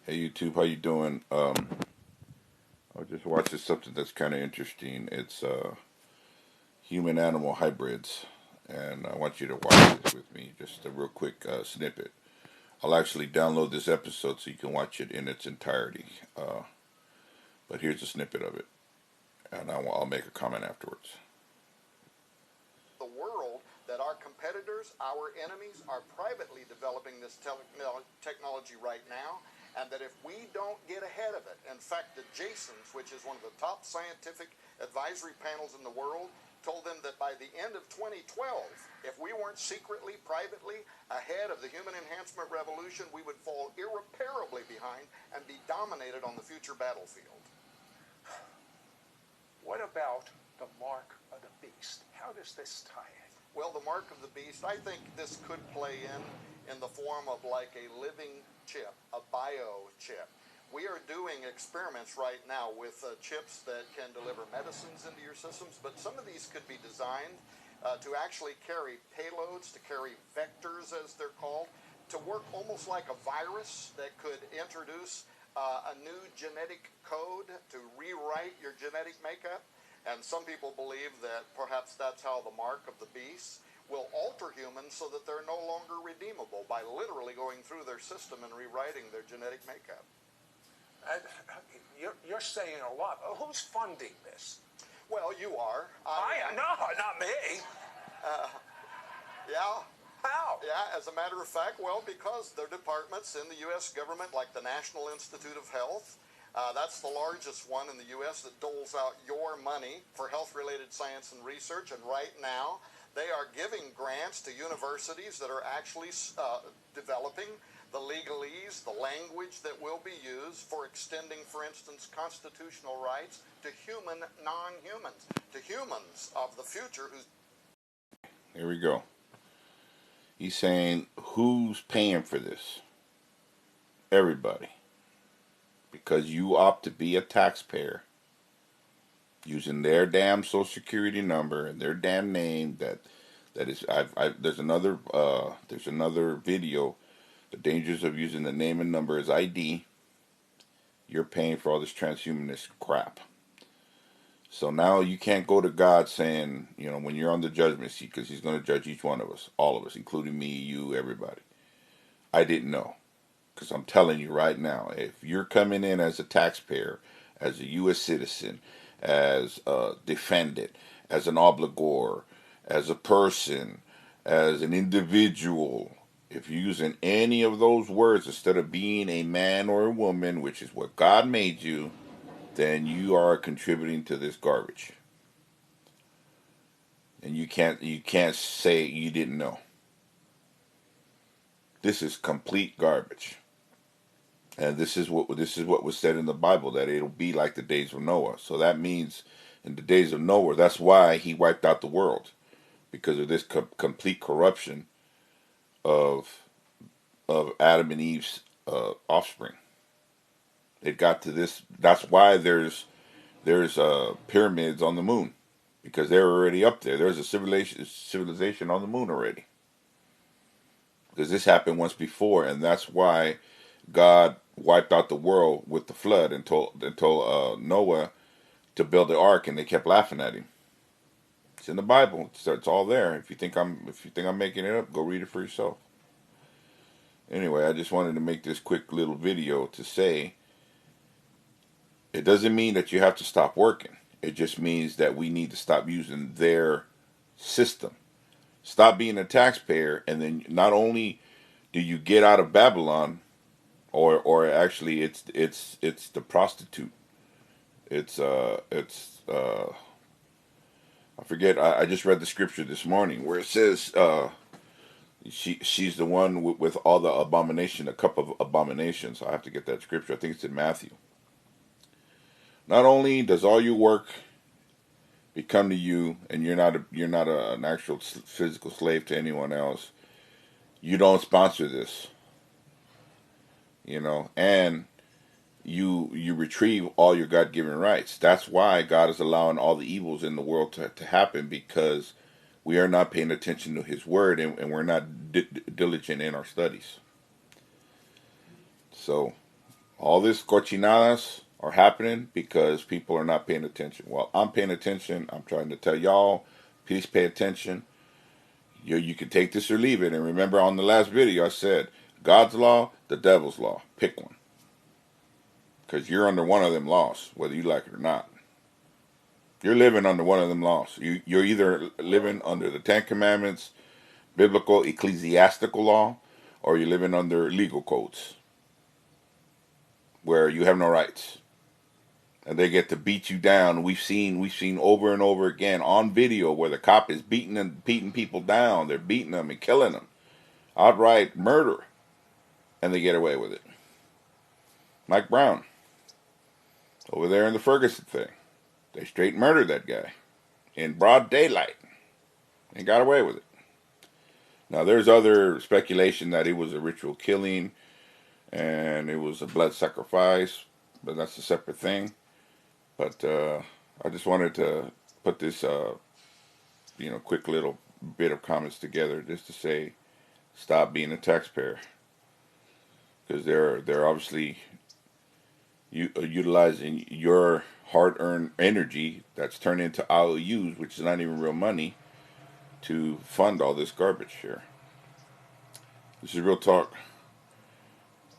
Hey YouTube, how you doing? I just watched something that's kind of interesting. It's human-animal hybrids, and I want you to watch this with me. Just a real quick snippet. I'll actually download this episode so you can watch it in its entirety. But here's a snippet of it, and I'll make a comment afterwards. The world that our competitors, our enemies, are privately developing this technology right now, and that if we don't get ahead of it, in fact, the Jasons, which is one of the top scientific advisory panels in the world, told them that by the end of 2012, if we weren't secretly, privately ahead of the human enhancement revolution, we would fall irreparably behind and be dominated on the future battlefield. What about the mark of the beast? How does this tie in? Well, the mark of the beast, I think this could play in the form of like a living chip, a biochip. We are doing experiments right now with chips that can deliver medicines into your systems, but some of these could be designed to actually carry payloads, to carry vectors as they're called, to work almost like a virus that could introduce a new genetic code to rewrite your genetic makeup. And some people believe that perhaps that's how the mark of the beast will alter humans so that they're no longer redeemable by literally going through their system and rewriting their genetic makeup. You're saying a lot. Who's funding this? Well, you are. No, not me. Yeah. How? Yeah, as a matter of fact, well, because there are departments in the U.S. government like the National Institute of Health. That's the largest one in the U.S. that doles out your money for health-related science and research. And right now, they are giving grants to universities that are actually developing the legalese, the language that will be used for extending, for instance, constitutional rights to human non-humans, to humans of the future. Here we go. He's saying, who's paying for this? Everybody. Because you opt to be a taxpayer using their damn social security number and their damn name. There's another video. The dangers of using the name and number as ID. You're paying for all this transhumanist crap. So now you can't go to God saying, when you're on the judgment seat, because he's going to judge each one of us, all of us, including me, you, everybody. I didn't know. Because I'm telling you right now, if you're coming in as a taxpayer, as a U.S. citizen, as a defendant, as an obligor, as a person, as an individual, if you're using any of those words instead of being a man or a woman, which is what God made you, then you are contributing to this garbage. And you can't say you didn't know. This is complete garbage. And this is what was said in the Bible, that it'll be like the days of Noah. So that means in the days of Noah, that's why he wiped out the world, because of this complete corruption of Adam and Eve's offspring. It got to this. That's why there's pyramids on the moon, because they're already up there. There's a civilization on the moon already, because this happened once before, and that's why God wiped out the world with the flood and told Noah to build the ark, and they kept laughing at him. It's in the Bible. It's all there. If you think I'm making it up, go read it for yourself. Anyway, I just wanted to make this quick little video to say it doesn't mean that you have to stop working. It just means that we need to stop using their system. Stop being a taxpayer, and then not only do you get out of Babylon, or actually it's the prostitute. I forget. I just read the scripture this morning where it says she's the one with all the abomination, a cup of abominations. I have to get that scripture. I think it's in Matthew. Not only does all your work become to you, and you're not an actual physical slave to anyone else, you don't sponsor this. And you retrieve all your God-given rights. That's why God is allowing all the evils in the world to happen, because we are not paying attention to his word, and we're not diligent in our studies. So All this cochinadas are happening because people are not paying attention. Well, I'm paying attention. I'm trying to tell y'all, please pay attention. You can take this or leave it. And remember on the last video I said, God's law, the devil's law. Pick one. Because you're under one of them laws, whether you like it or not. You're living under one of them laws. You're either living under the Ten Commandments, biblical ecclesiastical law, or you're living under legal codes where you have no rights. And they get to beat you down. We've seen over and over again on video where the cop is beating people down. They're beating them and killing them. Outright murder. And they get away with it. Mike Brown. Over there in the Ferguson thing. They straight murdered that guy. In broad daylight. And got away with it. Now there's other speculation that it was a ritual killing. And it was a blood sacrifice. But that's a separate thing. But I just wanted to put this, quick little bit of comments together just to say, stop being a taxpayer, because they're obviously utilizing your hard-earned energy that's turned into IOUs, which is not even real money, to fund all this garbage here. This is Real Talk.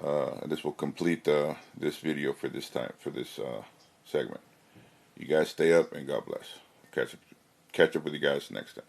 And this will complete this video for this time, for this segment. You guys stay up and God bless. Catch up with you guys next time.